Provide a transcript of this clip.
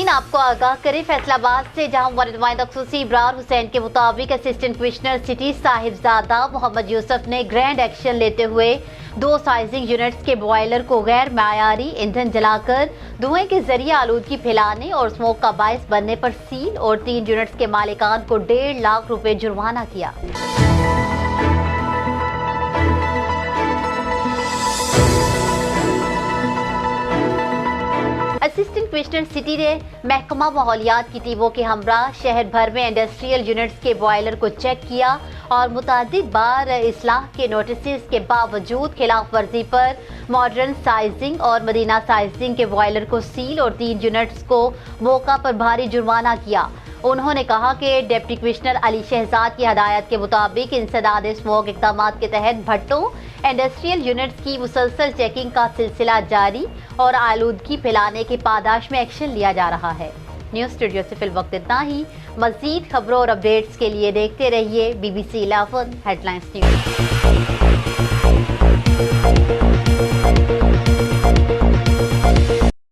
नाज़रीन, आपको आगाह करें फैसलाबाद से, जहां वरिद नुमाइंदा ख़ुसूसी इब्रार हुसैन के मुताबिक assistant commissioner city Sahibzada Mohammad Yusuf ने ग्रैंड एक्शन लेते हुए 2 साइजिंग यूनिट्स के बॉयलर को गैर मायारी ईंधन जलाकर धुएं के जरिए आलूदगी फैलाने और स्मोक का बायस बनने पर सील और 3 यूनिट्स के मालिकान को 1.5 लाख रुपए जुर्माना किया। असिस्टेंट कमिश्नर सिटी ने महकमा माहौलियात की टीमों के हमरा शहर भर में इंडस्ट्रियल यूनिट्स के बॉयलर को चेक किया और मुतादिद बार इस्लाह के नोटिस के बावजूद खिलाफ वर्जी पर मॉडर्न साइजिंग और मदीना साइजिंग के बॉयलर को सील और 3 यूनिट्स को मौका पर भारी जुर्माना किया। उन्होंने कहा कि डिप्टी कमिश्नर अली शहजाद की हदायत के मुताबिक इंसदाद स्मोक इक़दाम के तहत भट्टों इंडस्ट्रियल यूनिट्स की मुसलसल चेकिंग का सिलसिला जारी और आलूदगी फैलाने की पादाश में एक्शन लिया जा रहा है। न्यूज़ स्टूडियो से फिलवक्त इतना ही। मज़ीद खबरों और अपडेट्स के लिए देखते रहिए BBC 11 हेडलाइंस न्यूज़।